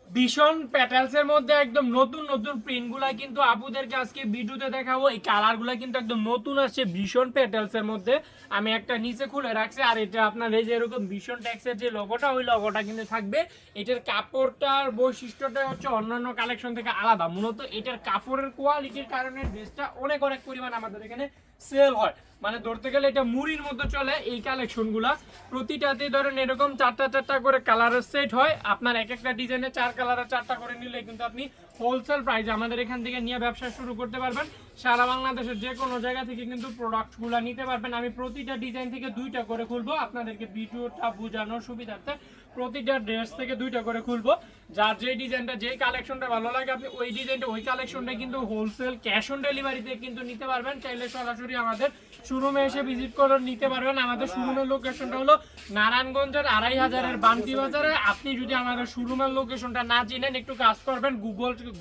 ভীষণ প্যাটেলসের মধ্যে একদম নতুন নতুন প্রিন্টগুলা কিন্তু আপুদেরকে আজকে ভিডিওতে দেখাবো। এই কালারগুলা কিন্তু একদম নতুন আসছে ভীষণ প্যাটেলসের মধ্যে। আমি একটা নিচে খুলে রাখছি, আর এটা আপনার এই যে এরকম ভীষণ ট্যাক্সের যে লোগোটা, ওই লোগোটা কিন্তু থাকবে। এটার কাপড়টার বৈশিষ্ট্যটা হচ্ছে অন্যান্য কালেকশন থেকে আলাদা। মূলত এটার কাপড়ের কোয়ালিটির কারণে ড্রেসটা অনেক অনেক পরিমাণ আমাদের এখানে সেল হয়। মানে ধরতে গেলে এটা মুড়ির মধ্যে চলে এই কালেকশনগুলা। প্রতিটাতে ধরেন এরকম চারটা চারটা করে কালারের সেট হয়। আপনার এক একটা ডিজাইনে 4 কালারের 4টা করে নিলে কিন্তু আপনি হোলসেল প্রাইসে আমাদের এখান থেকে নিয়ে ব্যবসা শুরু করতে পারবেন। সারা বাংলাদেশের যে কোনো জায়গা থেকে কিন্তু প্রোডাক্টগুলো নিতে পারবেন। আমি প্রতিটা ডিজাইন থেকে 2টা করে খুলবো আপনাদেরকে ভিডিওটা বোঝানোর সুবিধার্থে। প্রতিটা ড্রেস থেকে 2টা করে খুলবো। যার যে ডিজাইনটা যে কালেকশনটা ভালো লাগে আপনি ওই ডিজাইনটা ওই কালেকশনটা কিন্তু হোলসেল ক্যাশ অন ডেলিভারিতে কিন্তু নিতে পারবেন। চাইলে সরাসরি আমাদের শোরুমে এসে ভিজিট করে নিতে পারবেন। আমাদের শোরুমের লোকেশনটা হলো নারায়ণগঞ্জের 2500-এর বান্তি বাজারে। আপনি যদি আমাদের শোরুমের লোকেশনটা না চিনেন, একটু কাজ করবেন,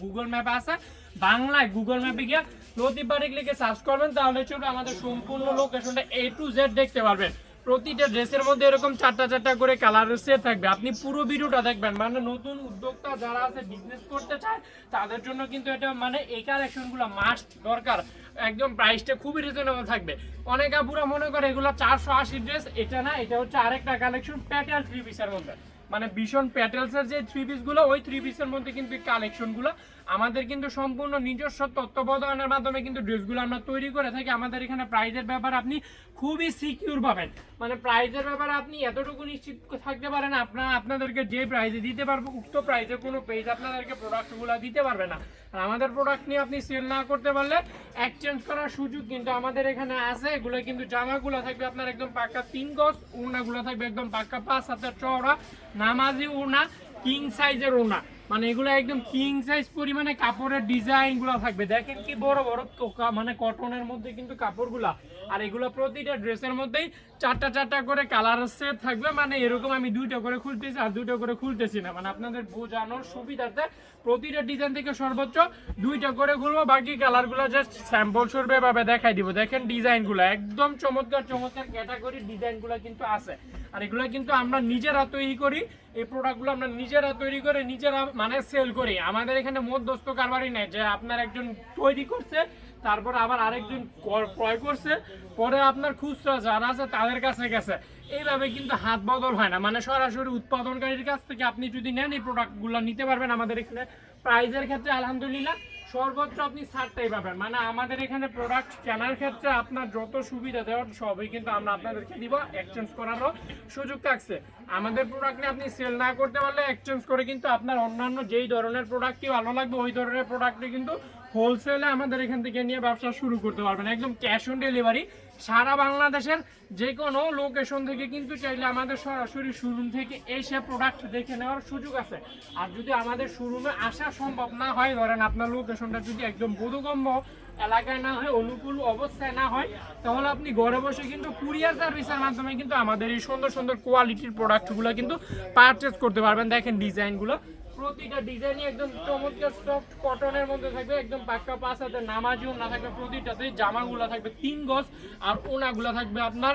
গুগল ম্যাপে আছে, বাংলায় গুগল ম্যাপে গিয়ে লতিফ বারিক লিখে সার্চ করবেন, তাহলে চলবে আমাদের সম্পূর্ণ লোকেশনটা A to Z দেখতে পারবেন। প্রতিটা ড্রেসের মধ্যে এরকম 4টা 4টা করে কালারের সেট থাকবে। আপনি পুরো ভিডিওটা দেখবেন। মানে নতুন উদ্যোক্তা যারা আছে, বিজনেস করতে চায়, তাদের জন্য কিন্তু এটা মানে এই কালেকশনগুলো মাস্ট দরকার। একদম প্রাইসটা খুবই রিজনেবল থাকবে। অনেক আপুরা মনে করে এগুলো 480 ড্রেস, এটা না, এটা হচ্ছে আরেকটা কালেকশন প্যাটেল 3 পিসের মধ্যে। মানে ভীষণ প্যাটেলসের যে 3 পিসগুলো, ওই 3 পিসের মধ্যে কিন্তু কালেকশনগুলো আমাদের কিন্তু সম্পূর্ণ নিজস্ব তত্ত্বাবধানের মাধ্যমে কিন্তু ড্রেসগুলো আমরা তৈরি করে থাকি। আমাদের এখানে প্রাইজের ব্যাপারে আপনি খুবই সিকিউর পাবেন। মানে প্রাইজের ব্যাপারে আপনি এতটুকু নিশ্চিত থাকতে পারেন, আপনাদেরকে যে প্রাইজে দিতে পারবো, উক্ত প্রাইজে কোনো পেজ আপনাদেরকে প্রোডাক্টগুলো দিতে পারবে না। আর আমাদের প্রোডাক্ট নিয়ে আপনি সেল না করতে পারলে এক্সচেঞ্জ করার সুযোগ কিন্তু আমাদের এখানে আছে। এগুলো কিন্তু জামাগুলো থাকবে আপনার একদম পাক্কা 3 গজ, ওড়নাগুলো থাকবে একদম পাক্কা 5 হাতের চওড়া নামাজি ওড়না, কিং সাইজের ওড়না। মানে এগুলো একদম কিং সাইজ পরিমাণে কাপড়ের ডিজাইনগুলো থাকবে। দেখেন কি বড় বড় মানে কটনের মধ্যে কিন্তু কাপড়গুলা। আর এগুলো প্রতিটা ড্রেসের মধ্যেই 4টা 4টা করে কালারের সেট থাকবে। মানে এরকম আমি 2টা করে খুলতেছি আর 2টা করে খুলতেছি না, মানে আপনাদের বোঝানোর সুবিধার্থে প্রতিটা ডিজাইন থেকে সর্বোচ্চ 2টা করে খুলবো। বাকি কালারগুলো জাস্ট স্যাম্পল সরবে ভাবে দেখাই দিব। দেখেন ডিজাইনগুলো একদম চমৎকার চমৎকার ক্যাটাগরির ডিজাইনগুলো কিন্তু আছে। আর এগুলো কিন্তু আমরা নিজেরা তৈরি করি। এই প্রোডাক্টগুলো আমরা নিজেরা তৈরি করে নিজেরা মানে সেল করি। আমাদের এখানে মধ্যস্থ কারবারই নেই যে আপনার একজন তৈরি করছে, তারপর আবার আরেকজন ক্রয় করছে, পরে আপনার খুচরা যারা আছে তাদের কাছে গেছে। এইভাবে কিন্তু হাত বদল হয় না। মানে সরাসরি উৎপাদনকারীর কাছ থেকে আপনি যদি নেন, এই প্রোডাক্টগুলো নিতে পারবেন। আমাদের এখানে প্রাইজের ক্ষেত্রে আলহামদুলিল্লাহ সর্বোচ্চ আপনি ছাড়টাই পাবেন। মানে আমাদের এখানে প্রোডাক্ট কেনার ক্ষেত্রে আপনার যত সুবিধা দেওয়ার সবই কিন্তু আমরা আপনাদেরকে দিব। এক্সচেঞ্জ করারও সুযোগ থাকছে। আমাদের প্রোডাক্ট নিয়ে আপনি সেল না করতে পারলে এক্সচেঞ্জ করে কিন্তু আপনার অন্যান্য যেই ধরনের প্রোডাক্টই ভালো লাগবে, ওই ধরনের প্রোডাক্টে কিন্তু হোলসেলে আমাদের এখান থেকে নিয়ে ব্যবসা শুরু করতে পারবেন। একদম ক্যাশ অন ডেলিভারি। সারা বাংলাদেশের যে কোনো লোকেশন থেকে কিন্তু চাইলে আমাদের সরাসরি শোরুম থেকে এসে প্রোডাক্ট দেখে নেওয়ার সুযোগ আছে। আর যদি আমাদের শোরুমে আসা সম্ভব না হয়, ধরেন আপনার লোকেশনটা যদি একদম বোধগম্য এলাকায় না হয়, অনুকূল অবস্থায় না হয়, তাহলে আপনি ঘরে বসে কিন্তু কুরিয়ার সার্ভিসের মাধ্যমে কিন্তু আমাদের এই সুন্দর সুন্দর কোয়ালিটির প্রোডাক্টগুলো কিন্তু পারচেজ করতে পারবেন। দেখেন ডিজাইনগুলো, প্রতিটা ডিজাইনই একদম চমৎকার সফট কটনের মধ্যে থাকবে। একদম পাক্কা 5 হাতের নামাজি ওড়না থাকবে প্রতিটাতে। জামাগুলো থাকবে 3 গজ, আর ওড়নাগুলো থাকবে আপনার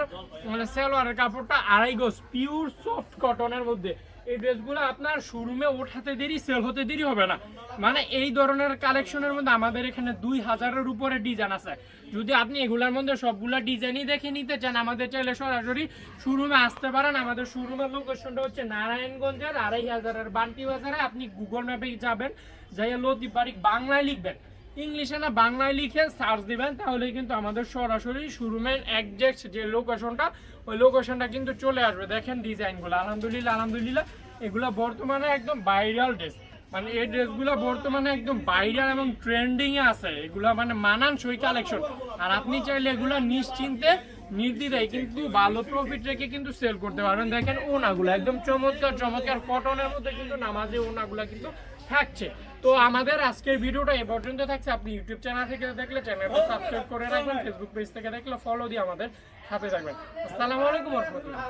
মানে সালোয়ারের কাপড়টা 2.5 গজ পিওর সফট কটনের মধ্যে। এই ড্রেসগুলো আপনার শোরুমে ওঠাতে দেরি, সেল হতে দেরি হবে না। মানে এই ধরনের কালেকশনের মধ্যে আমাদের এখানে 2000-এর উপরে ডিজাইন আছে। যদি আপনি এগুলোর মধ্যে সবগুলা ডিজাইনই দেখে নিতে চান, আমাদের চাইলে সরাসরি শোরুমে আসতে পারেন। আমাদের শোরুমের লোকেশনটা হচ্ছে নারায়ণগঞ্জের 2500-এর বান্টি বাজারে। আপনি গুগল ম্যাপে যাবেন, যাইয়া লতিফ বারিক বাংলায় লিখবেন, ইংলিশে না বাংলায় লিখে সার্চ দিবেন, তাহলে কিন্তু আমাদের সরাসরি শোরুমের একজ্যাক্ট যে লোকেশনটা, ওই লোকেশনটা কিন্তু চলে আসবে। দেখেন ডিজাইনগুলো, আলহামদুলিল্লাহ আলহামদুলিল্লাহ এগুলো বর্তমানে একদম ভাইরাল ড্রেস। মানে এই ড্রেসগুলো বর্তমানে একদম ভাইরাল এবং ট্রেন্ডিং এ আছে। এগুলো মানে মানানসই কালেকশন। আর আপনি চাইলে এগুলো নিশ্চিন্তে নির্দ্বিধায় কিন্তু ভালো প্রফিট রেখে কিন্তু সেল করতে পারবেন। দেখেন ওনাগুলো একদম চমৎকার চমৎকার কটনের মধ্যে কিন্তু নামাজি ওনাগুলো কিন্তু থাকছে। তো আমাদের আজকের ভিডিওটা এই পর্যন্ত থাকছে। আপনি ইউটিউব চ্যানেল থেকে দেখলে চ্যানেলটা সাবস্ক্রাইব করে রাখবেন, ফেসবুক পেজ থেকে দেখলে ফলো দিয়ে আমাদের সাথে থাকবেন। আসসালামু আলাইকুম ওয়া রাহমাতুল্লাহ।